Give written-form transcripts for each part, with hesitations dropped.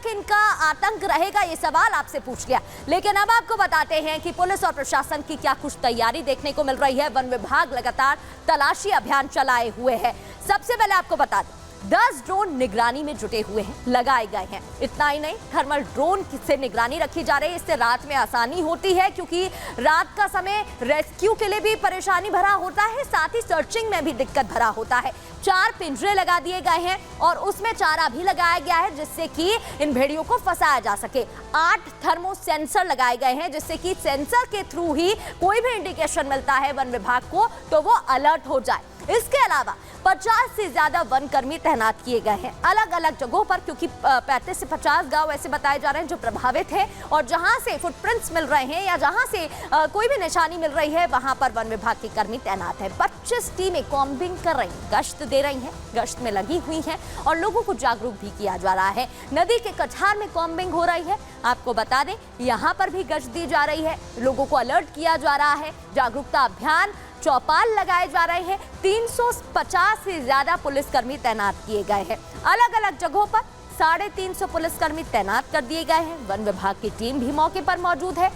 तक इनका आतंक रहेगा, ये सवाल आपसे पूछ लिया। लेकिन अब आपको बताते हैं कि पुलिस और प्रशासन की क्या कुछ तैयारी देखने को मिल रही है। वन विभाग लगातार तलाशी अभियान चलाए हुए है। सबसे पहले आपको बता दें 10 ड्रोन निगरानी में जुटे हुए हैं, लगाए गए हैं। इतना ही नहीं, थर्मल ड्रोन से निगरानी रखी जा रही है। इससे रात में आसानी होती है, क्योंकि रात का समय रेस्क्यू के लिए भी परेशानी भरा होता है, साथ ही सर्चिंग में भी दिक्कत भरा होता है। 4 पिंजरे लगा दिए गए हैं और उसमें चारा भी लगाया गया है, जिससे कि इन भेड़ियों को फंसाया जा सके। 8 थर्मो सेंसर लगाए गए हैं, जिससे कि सेंसर के थ्रू ही कोई भी इंडिकेशन मिलता है वन विभाग को तो वो अलर्ट हो जाए। इसके अलावा 50 से ज्यादा वन कर्मी तैनात किए गए हैं अलग अलग जगहों पर, क्योंकि 35 से 50 गांव ऐसे बताए जा रहे हैं जो प्रभावित हैं, और जहां से फुटप्रिंट्स मिल रहे हैं या जहां से कोई भी निशानी मिल रही है वहां पर वन विभाग के कर्मी तैनात हैं। 25 टीमें कॉम्बिंग कर रही, गश्त दे रही हैं, गश्त में लगी हुई हैं और लोगों को जागरूक भी किया जा रहा है। नदी के कछार में कॉम्बिंग हो रही है। आपको बता दें यहाँ पर भी गश्त दी जा रही है, लोगों को अलर्ट किया जा रहा है, जागरूकता अभियान, चौपाल लगाए जा रहे हैं। 350 से ज्यादा पुलिसकर्मी तैनात किए गए हैं। अलग अलग जगहों पर 350 पुलिसकर्मी तैनात कर दिए गए हैं। वन विभाग की टीम भी मौके पर मौजूद है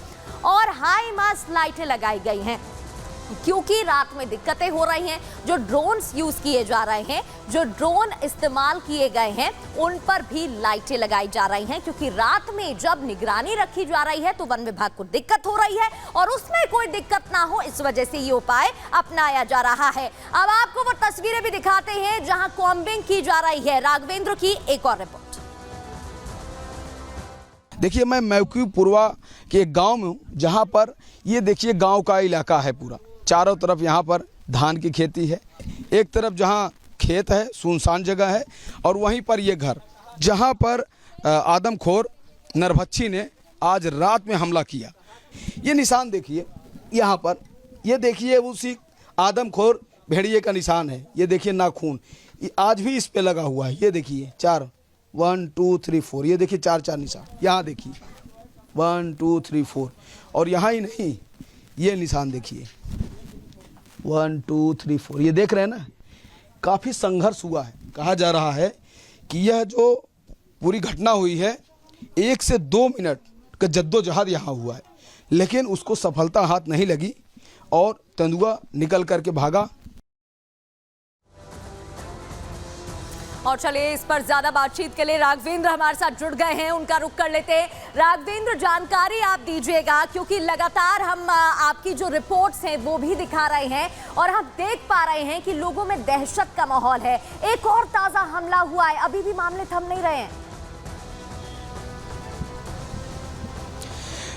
और हाई मास्ट लाइटें लगाई गई हैं, क्योंकि रात में दिक्कतें हो रही हैं। जो ड्रोन्स यूज किए जा रहे हैं, जो ड्रोन इस्तेमाल किए गए हैं, उन पर भी लाइटें लगाई जा रही हैं, क्योंकि रात में जब निगरानी रखी जा रही है तो वन विभाग को दिक्कत हो रही है और उसमें कोई दिक्कत ना हो, इस वजह से ये उपाय अपनाया जा रहा है। अब आपको वो तस्वीरें भी दिखाते हैं जहां कॉम्बिंग की जा रही है। राघवेंद्र की एक और रिपोर्ट। देखिए, मैं मैक्यूपुरवा के एक गांव में हूँ, जहां पर ये देखिए गांव का इलाका है पूरा। चारों तरफ यहाँ पर धान की खेती है, एक तरफ जहाँ खेत है, सुनसान जगह है, और वहीं पर ये घर जहाँ पर आदमखोर नरभक्षी ने आज रात में हमला किया। ये निशान देखिए यहाँ पर, ये देखिए उसी आदमखोर भेड़िए का निशान है। ये देखिए नाखून आज भी इस पे लगा हुआ है। ये देखिए 4 1 2 3 4, ये देखिए 4 निशान। यहाँ देखिए 1 2 3 4, और यहाँ ही नहीं, ये निशान देखिए 1 2 3 4, ये देख रहे हैं ना। काफ़ी संघर्ष हुआ है। कहा जा रहा है कि यह जो पूरी घटना हुई है 1 से 2 मिनट का जद्दोजहद यहाँ हुआ है, लेकिन उसको सफलता हाथ नहीं लगी और तेंदुआ निकल करके भागा। और चलिए, इस पर ज्यादा बातचीत के लिए राघवेंद्र हमारे साथ जुड़ गए हैं, उनका रुख कर लेते हैं। राघवेंद्र, जानकारी आप दीजिएगा, क्योंकि लगातार हम आपकी जो रिपोर्ट्स हैं वो भी दिखा रहे हैं और हम देख पा रहे हैं कि लोगों में दहशत का माहौल है। एक और ताजा हमला हुआ है, अभी भी मामले थम नहीं रहे हैं।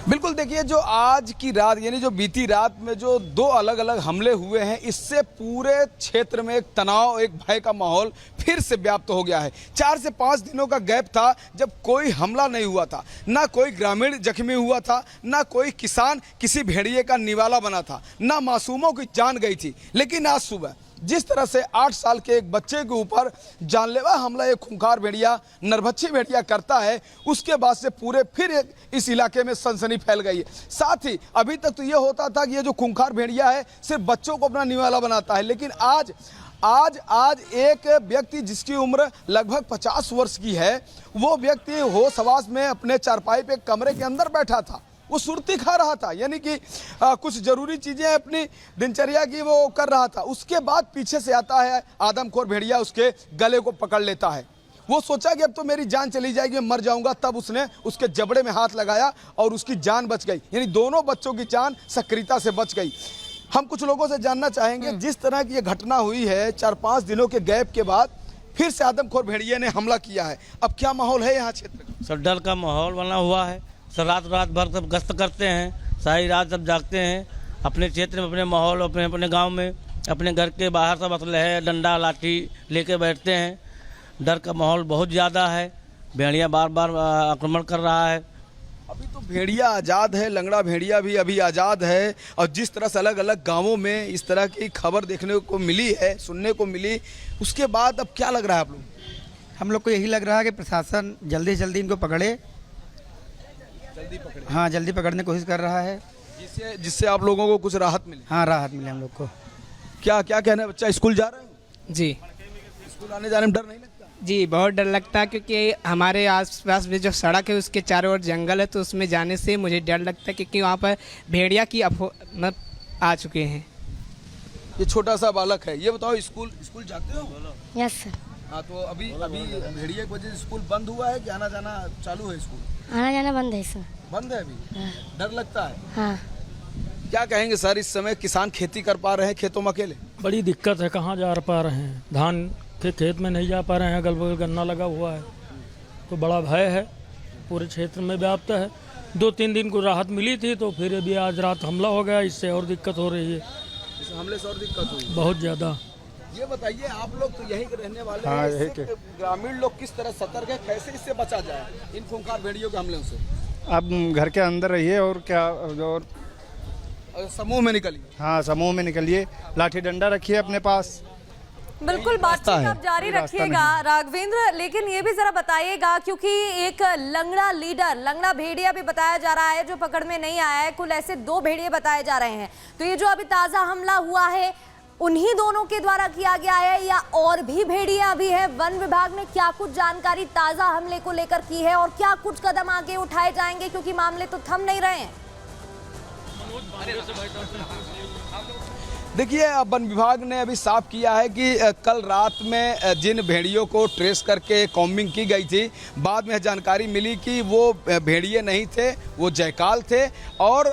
बिल्कुल, देखिए जो आज की रात यानी जो बीती रात में जो 2 अलग अलग हमले हुए हैं, इससे पूरे क्षेत्र में एक तनाव, एक भय का माहौल फिर से व्याप्त हो गया है। 4 से 5 दिनों का गैप था जब कोई हमला नहीं हुआ था, ना कोई ग्रामीण जख्मी हुआ था, ना कोई किसान किसी भेड़िए का निवाला बना था, ना मासूमों की जान गई थी। लेकिन आज सुबह जिस तरह से 8 साल के एक बच्चे के ऊपर जानलेवा हमला एक खूंखार भेड़िया, नरभक्षी भेड़िया करता है, उसके बाद से पूरे फिर इस इलाके में सनसनी फैल गई है। साथ ही अभी तक तो ये होता था कि ये जो खूंखार भेड़िया है सिर्फ बच्चों को अपना निवाला बनाता है, लेकिन आज एक व्यक्ति जिसकी उम्र लगभग 50 वर्ष की है, वो व्यक्ति होश हवास में अपने चारपाई पे कमरे के अंदर बैठा था। वो सुर्ती खा रहा था, यानी कि कुछ जरूरी चीजें अपनी दिनचर्या की वो कर रहा था। उसके बाद पीछे से आता है आदमखोर भेड़िया, उसके गले को पकड़ लेता है। वो सोचा कि अब तो मेरी जान चली जाएगी, मैं मर जाऊंगा, तब उसने उसके जबड़े में हाथ लगाया और उसकी जान बच गई। यानी दोनों बच्चों की जान सक्रियता से बच गई। हम कुछ लोगों से जानना चाहेंगे, जिस तरह की ये घटना हुई है 4-5 दिनों के गैप के बाद फिर से आदमखोर भेड़िए ने हमला किया है, अब क्या माहौल है यहाँ क्षेत्र का? सब डर का माहौल बना हुआ है। सब रात भर सब गश्त करते हैं, सारी रात सब जागते हैं अपने क्षेत्र में, अपने माहौल, अपने गांव में, अपने घर के बाहर सब असलहे, डंडा लाठी लेके बैठते हैं। डर का माहौल बहुत ज़्यादा है। भेड़िया बार बार आक्रमण कर रहा है। अभी तो भेड़िया आज़ाद है, लंगड़ा भेड़िया भी अभी आज़ाद है, और जिस तरह से अलग अलग गांवों में इस तरह की खबर देखने को मिली है, सुनने को मिली, उसके बाद अब क्या लग रहा है आप लोग? हम लोग को यही लग रहा है कि प्रशासन जल्दी से जल्दी इनको पकड़े। हाँ, जल्दी पकड़ने की कोशिश कर रहा है, जिससे आप लोगों को कुछ राहत मिले। हाँ, राहत मिले हम लोग को। क्या कहना है? बच्चा स्कूल जा रहा है? जी। स्कूल आने जाने में डर नहीं लगता? जी बहुत डर लगता है, क्योंकि हमारे आसपास में जो सड़क है उसके चारों ओर जंगल है, तो उसमें जाने से मुझे डर लगता है, क्योंकि वहाँ पर भेड़िया की मतलब आ चुके हैं। ये छोटा सा बालक है, ये बताओ स्कूल जाते हो? Yes sir. हाँ, तो अभी भेड़िए की वजह से स्कूल बंद हुआ है कि आना जाना चालू है? स्कूल आना जाना बंद है सर। बंद है अभी? डर लगता है? हाँ। क्या कहेंगे सर, इस समय किसान खेती कर पा रहे हैं खेतों में अकेले? बड़ी दिक्कत है, कहाँ जा पा रहे हैं, धान के खेत में नहीं जा पा रहे हैं, अगल बगल गन्ना लगा हुआ है, तो बड़ा भय है, पूरे क्षेत्र में व्याप्त है। 2-3 दिन को राहत मिली थी, तो फिर अभी आज रात हमला हो गया, इससे और दिक्कत हो रही है। इस हमले से और दिक्कत हुई बहुत ज़्यादा। ये बताइए, आप लोग तो यहीं के रहने वाले हैं, इससे ग्रामीण लोग किस तरह सतर्क है, कैसे इससे बचा जाए इन खूंखार भेड़ियों के हमलों से? आप घर के अंदर रहिए और क्या, और समूह में निकलिए। हाँ, समूह में निकलिए, लाठी डंडा रखिए अपने पास। बिल्कुल, बातचीत आप जारी रखिएगा राघवेंद्र, लेकिन ये भी जरा बताइएगा, क्योंकि एक लंगड़ा लीडर, लंगड़ा भेड़िया भी बताया जा रहा है जो पकड़ में नहीं आया है, कुल ऐसे 2 भेड़िए बताए जा रहे हैं। तो ये जो अभी ताजा हमला हुआ है उन्हीं दोनों के द्वारा किया गया है या और भी भेड़िया भी है? वन विभाग ने क्या कुछ जानकारी ताजा हमले को लेकर की है और क्या कुछ कदम आगे उठाए जाएंगे, क्योंकि मामले तो थम नहीं रहे हैं? देखिए, वन विभाग ने अभी साफ किया है कि कल रात में जिन भेड़ियों को ट्रेस करके कॉम्बिंग की गई थी, बाद में जानकारी मिली कि वो भेड़िए नहीं थे, वो जयकाल थे और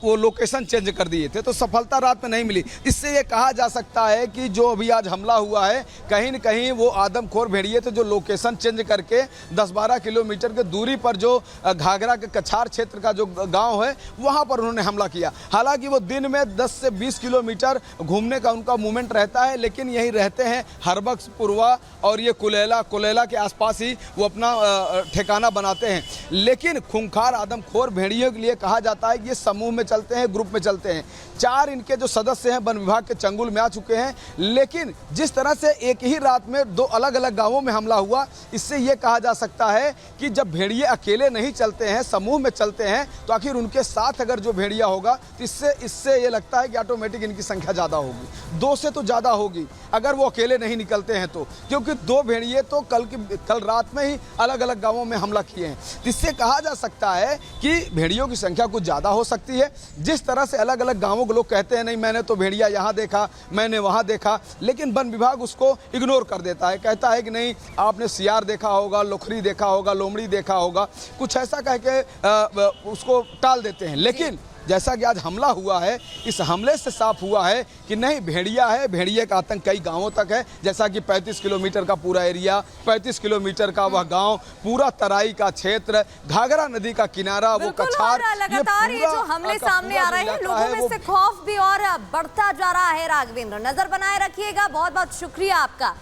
वो लोकेशन चेंज कर दिए थे, तो सफलता रात में नहीं मिली। इससे ये कहा जा सकता है कि जो अभी आज हमला हुआ है, कहीं न कहीं वो आदमखोर भेड़िए थे जो लोकेशन चेंज करके 10-12 किलोमीटर के दूरी पर जो घाघरा के कछार क्षेत्र का जो गाँव है वहाँ पर उन्होंने हमला किया। हालाँकि वो दिन में 10 से 20 किलोमीटर घूमने का उनका मूवमेंट रहता है, लेकिन यही रहते हैं हरबक्स, पुरवा और ये कुलेला के आसपास ही वो अपना ठिकाना बनाते हैं। लेकिन खूंखार आदमखोर भेड़ियों के लिए कहा जाता है कि ये समूह में चलते हैं, ग्रुप में चलते हैं। 4 इनके जो सदस्य हैं वन विभाग के चंगुल में आ चुके हैं, लेकिन जिस तरह से एक ही रात में 2 अलग अलग गांवों में हमला हुआ, इससे ये कहा जा सकता है कि जब भेड़िए अकेले नहीं चलते हैं, समूह में चलते हैं, तो आखिर उनके साथ अगर जो भेड़िया होगा तो इससे ये लगता है कि ऑटोमेटिक इनकी संख्या ज़्यादा होगी, 2 से तो ज़्यादा होगी अगर वो अकेले नहीं निकलते हैं तो, क्योंकि 2 भेड़िए तो कल रात में ही अलग अलग गांवों में हमला किए हैं। इससे कहा जा सकता है कि भेड़ियों की संख्या कुछ ज़्यादा हो सकती है। जिस तरह से अलग अलग गांवों के लोग कहते हैं नहीं मैंने तो भेड़िया यहाँ देखा, मैंने वहाँ देखा, लेकिन वन विभाग उसको इग्नोर कर देता है, कहता है कि नहीं आपने सियार देखा होगा, लोखरी देखा होगा, लोमड़ी देखा होगा, कुछ ऐसा कह के उसको टाल देते हैं। लेकिन जैसा कि आज हमला हुआ है, इस हमले से साफ हुआ है कि नहीं भेड़िया है, भेड़िए का आतंक कई गांवों तक है, जैसा कि 35 किलोमीटर का पूरा एरिया, 35 किलोमीटर का वह गांव, पूरा तराई का क्षेत्र, घाघरा नदी का किनारा, वो कछार, लगातार ये जो हमले सामने आ रहे हैं, लोगों में से खौफ भी और बढ़ता जा रहा है। राघवेंद्र, नजर बनाए रखिएगा, बहुत बहुत शुक्रिया आपका।